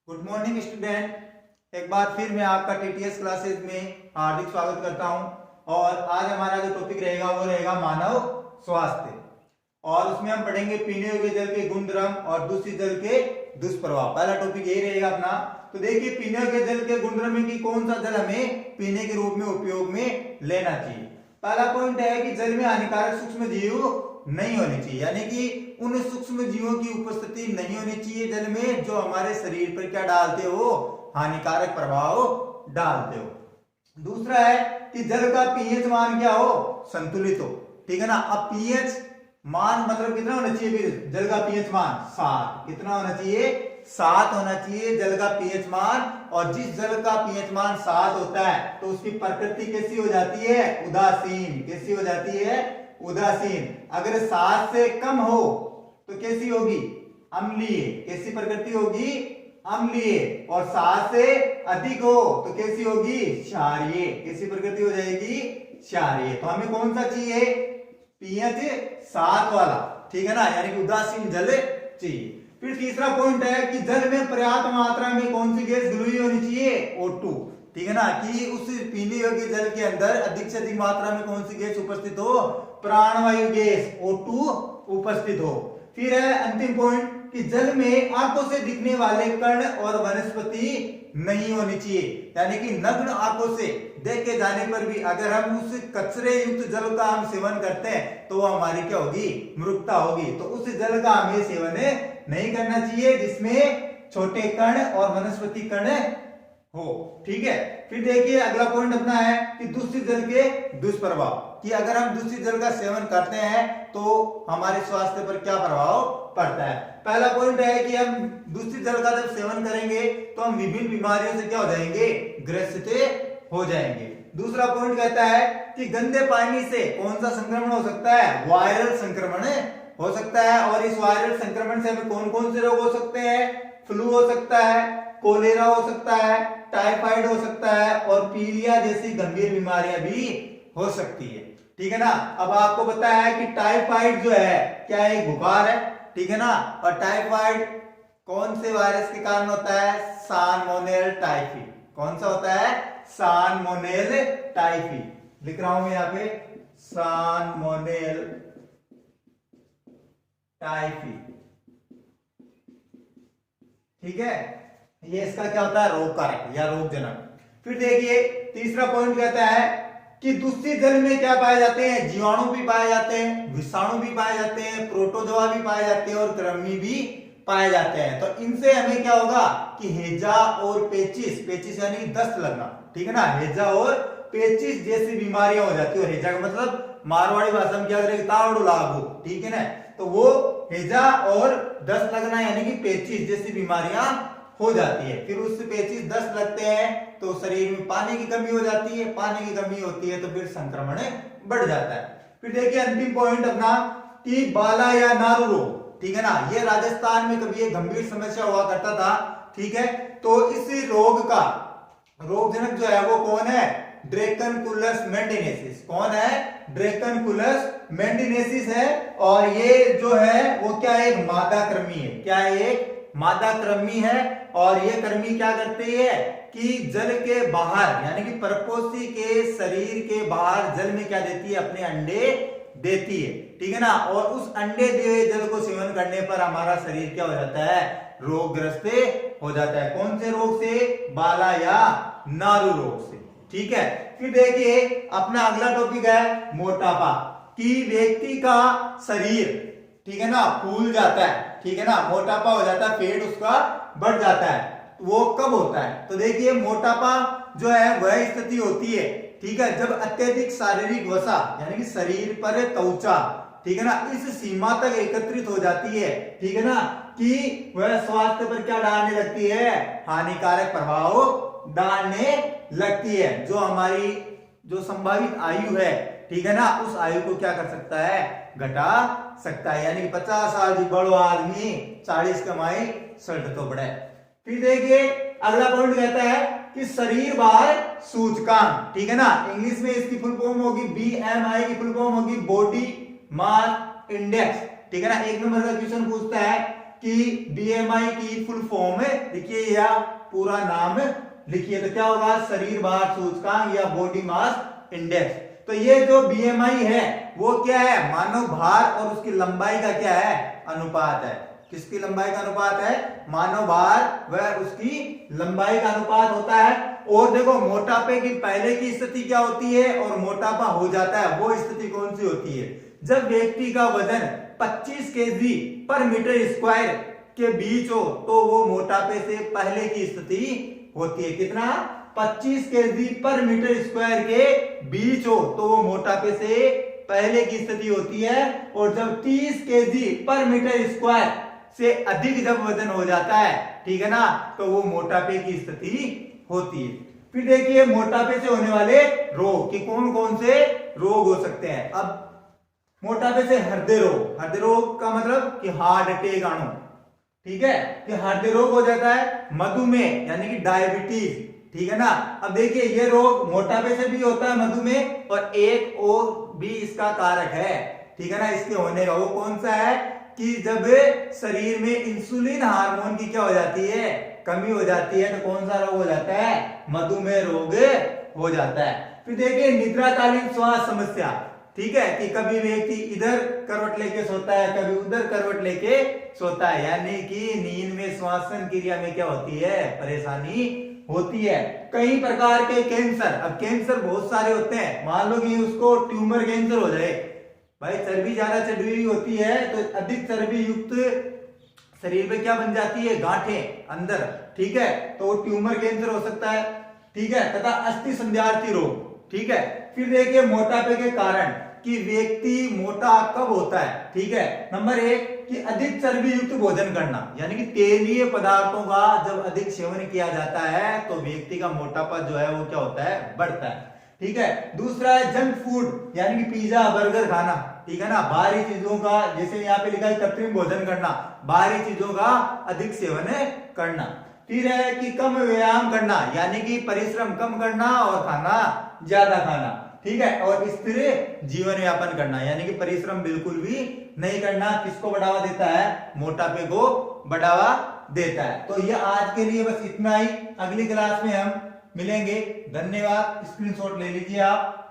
Good morning student. एक बार फिर मैं आपका टीटीएस क्लासेस में हार्दिक स्वागत करता हूं। और आज हमारा जो टॉपिक रहेगा वो रहेगा मानव स्वास्थ्य। और उसमें हम पढ़ेंगे पीने योग्य जल के गुणधर्म और दूषित जल के दुष्प्रभाव। पहला टॉपिक यही रहेगा अपना। तो देखिए, पीने योग्य जल के गुणधर्म में कि कौन सा जल हमें पीने के रूप में उपयोग में लेना चाहिए। पहला पॉइंट है कि जल में हानिकारक सूक्ष्म जीव नहीं होनी चाहिए, यानी कि उन सूक्ष्म जीवों की उपस्थिति नहीं होनी चाहिए जल में जो हमारे शरीर पर क्या डालते हो, हानिकारक प्रभाव डालते हो। दूसरा है कि जल का पीएच मान क्या हो, संतुलित हो। ठीक है ना। अब पीएच मान मतलब कितना होना चाहिए, फिर जल का पीएच मान 7। कितना होना चाहिए, 7 होना चाहिए जल का पीएच मान। और जिस जल का पीएच मान 7 होता है तो उसकी प्रकृति कैसी हो जाती है, उदासीन। कैसी हो जाती है, उदासीन। अगर 7 से कम हो तो कैसी होगी, अम्लीय। कैसी प्रकृति होगी, अम्लीय। और 7 से अधिक हो तो कैसी होगी, क्षारीय। कैसी प्रकृति हो जाएगी, क्षारीय। तो हमें कौन सा चाहिए, पीएच 7 वाला। ठीक है ना, यानी कि उदासीन जल चाहिए। फिर तीसरा पॉइंट है कि जल में पर्याप्त मात्रा में कौन सी गैस घुली होनी चाहिए, O2। ठीक है ना, कि उस पीने योग्य जल के अंदर अधिक से अधिक मात्रा में कौन सी गैस उपस्थित हो, प्राणवायु गैस O2 उपस्थित हो। फिर है अंतिम पॉइंट कि जल में आंखों से दिखने वाले कण और वनस्पति नहीं होनी चाहिए, यानी कि नग्न आंखों से देखे जाने पर भी अगर हम उस कचरे युक्त जल का हम सेवन करते हैं तो हमारी क्या होगी, मृत्यु होगी। तो उस जल का हमें सेवन नहीं करना चाहिए जिसमें छोटे कण और वनस्पति कण हो। ठीक है। फिर देखिए अगला पॉइंट अपना है कि दूषित जल के दुष्प्रभाव, कि अगर हम दूषित जल का सेवन करते हैं तो हमारे स्वास्थ्य पर क्या प्रभाव पड़ता है। पहला पॉइंट है कि हम दूषित जल का जब सेवन करेंगे तो हम विभिन्न बीमारियों से क्या हो जाएंगे, ग्रसित हो जाएंगे। दूसरा पॉइंट कहता है कि गंदे पानी से कौन सा संक्रमण हो सकता है, वायरल संक्रमण हो सकता है। और इस वायरल संक्रमण से हमें कौन कौन से रोग हो सकते हैं, फ्लू हो सकता है, कोलेरा हो सकता है, टाइफाइड हो सकता है और पीलिया जैसी गंभीर बीमारियां भी हो सकती है। ठीक है ना। अब आपको पता है कि टाइफाइड जो है क्या है, बुखार है। ठीक है ना। और टाइफाइड कौन से वायरस के कारण होता है, साल्मोनेल टाइफी। कौन सा होता है, साल्मोनेल टाइफी। लिख रहा हूं मैं यहाँ पे, साल्मोनेल टाइफी। ठीक है, ये इसका क्या होता है, रोग कारक या रोगजनक। फिर देखिए तीसरा पॉइंट कहता है कि दूषित जल में क्या पाए जाते हैं, जीवाणु भी पाए जाते हैं, विषाणु भी पाए जाते हैं, प्रोटोजोआ भी पाए जाते हैं और कृमि भी पाए जाते हैं। तो इनसे हमें क्या होगा कि हैजा और पेचिस, पेचिस यानी दस्त लगना। ठीक है ना, हैजा और पेचिस जैसी बीमारियां हो जाती है। और हैजा का मतलब मारवाड़ी भाषा में क्या करेगी, तावड़ो लागू। ठीक है ना, तो वो हैजा और दस्त लगना यानी कि पेचिस जैसी बीमारियां हो जाती है। फिर उससे पेचिस दस्त लगते हैं तो शरीर में पानी की कमी हो जाती है, पानी की कमी होती है तो फिर संक्रमण बढ़ जाता है। फिर देखिए अंतिम पॉइंट अपना कि बाला या नारू रोग। ठीक है ना, ये राजस्थान में कभी एक गंभीर समस्या हुआ करता था। ठीक है, तो इस रोग का रोगजनक जो है वो कौन है, ड्रेकनकुलस मेंडिनेसिस। कौन है, ड्रेकनकुलस मेंडिनेसिस है। और ये जो है वो क्या है, एक मादा कृमि है। क्या है, एक मादा कृमि है। और ये कृमि क्या करती है कि जल के बाहर यानी कि परपोषी के शरीर के बाहर जल में क्या देती है, अपने अंडे देती है। ठीक है ना। और उस अंडे दिए हुए जल को सेवन करने पर हमारा शरीर क्या हो जाता है, रोगग्रस्त हो जाता है। कौन से रोग से, बाला या नारू रोग से। ठीक है। फिर देखिए अपना अगला टॉपिक है मोटापा, कि व्यक्ति का शरीर, ठीक है ना, फूल जाता है। ठीक है ना, मोटापा हो जाता है, पेट उसका बढ़ जाता है। वो कब होता है, तो देखिए मोटापा जो है वह स्थिति होती है, ठीक है, जब अत्यधिक शारीरिक वसा यानी कि शरीर पर त्वचा, ठीक है ना, इस सीमा तक एकत्रित हो जाती है। ठीक है ना, कि वह स्वास्थ्य पर क्या डालने लगती है, हानिकारक प्रभाव डालने लगती है। जो हमारी जो संभावित आयु है, ठीक है ना, उस आयु को क्या कर सकता है, घटा सकता है। यानी 50 साल जी बड़ो आदमी 40 कमाई 60 तो बढ़े। फिर देखिए अगला पॉइंट कहता है कि शरीर भार सूचकांक। ठीक है ना, इंग्लिश में इसकी फुल फॉर्म होगी BMI, की फुल फॉर्म होगी बॉडी मास इंडेक्स। ठीक है ना, एक नंबर का क्वेश्चन पूछता है कि बीएमआई की फुल फॉर्म लिखिए या पूरा नाम लिखिए, तो क्या होगा, शरीर भार सूचकांक या बॉडी मास इंडेक्स। तो ये जो बीएमआई है वो क्या है, मानव भार और उसकी लंबाई का क्या है, अनुपात है। किसकी लंबाई का अनुपात है, मानव भार व उसकी लंबाई का अनुपात होता है। और देखो मोटापे की पहले की स्थिति क्या होती है और मोटापा हो जाता है, वो स्थिति कौन सी होती है, जब व्यक्ति का वजन 25 केजी पर मीटर स्क्वायर के बीच हो तो वो मोटापे से पहले की स्थिति होती है। कितना, 25 केजी पर मीटर स्क्वायर के बीच हो तो वो मोटापे से पहले की स्थिति होती है। और जब 30 केजी पर मीटर स्क्वायर से अधिक जब वजन हो जाता है, ठीक है ना, तो वो मोटापे की स्थिति होती है। फिर देखिए मोटापे से होने वाले रोग कि कौन कौन से रोग हो सकते हैं। अब मोटापे से हृदय रोग, हृदय रोग का मतलब कि हार्ट अटैक आना, ठीक है, कि हृदय रोग हो जाता है। मधुमेह यानी कि डायबिटीज, ठीक है ना। अब देखिए ये रोग मोटापे से भी होता है मधुमेह, और एक और भी इसका कारक है, ठीक है ना, इसके होने का। वो कौन सा है कि जब शरीर में इंसुलिन हार्मोन की क्या हो जाती है, कमी हो जाती है, तो कौन सा रोग हो जाता है, मधुमेह रोग हो जाता है। फिर देखिए निद्राकालीन श्वास समस्या, ठीक है, कि कभी व्यक्ति इधर करवट लेके सोता है, कभी उधर करवट लेके सोता है, यानी कि नींद में श्वासन क्रिया में क्या होती है, परेशानी होती है। कई प्रकार के कैंसर, अब कैंसर बहुत सारे होते हैं, मान लो कि उसको ट्यूमर कैंसर हो जाए, भाई चर्बी ज्यादा चढ़ी हुई होती है तो अधिक चर्बी युक्त शरीर में क्या बन जाती है, गांठें अंदर, ठीक है, तो वो ट्यूमर कैंसर हो सकता है, ठीक है, तथा अस्थि संध्यार्थी रोग, ठीक है। फिर देखिए मोटापे के कारण कि व्यक्ति मोटा कब होता है, ठीक है। नंबर 1 कि अधिक चर्बी युक्त भोजन करना, यानी कि तेलीय पदार्थों का जब अधिक सेवन किया जाता है तो व्यक्ति का मोटापा जो है वो क्या होता है, बढ़ता है, ठीक है। दूसरा है जंक फूड, यानी कि पिज्जा बर्गर खाना, ठीक है ना, बाहरी चीजों का, जैसे यहाँ पे लिखा है कृत्रिम भोजन करना, बाहरी चीजों का अधिक सेवन करना। फिर है कि कम व्यायाम करना, यानी कि परिश्रम कम करना और खाना ज्यादा खाना, ठीक है। और स्थिर जीवन यापन करना, यानी कि परिश्रम बिल्कुल भी नहीं करना, किसको बढ़ावा देता है, मोटापे को बढ़ावा देता है। तो ये आज के लिए बस इतना ही, अगली क्लास में हम मिलेंगे। धन्यवाद, स्क्रीनशॉट ले लीजिए आप।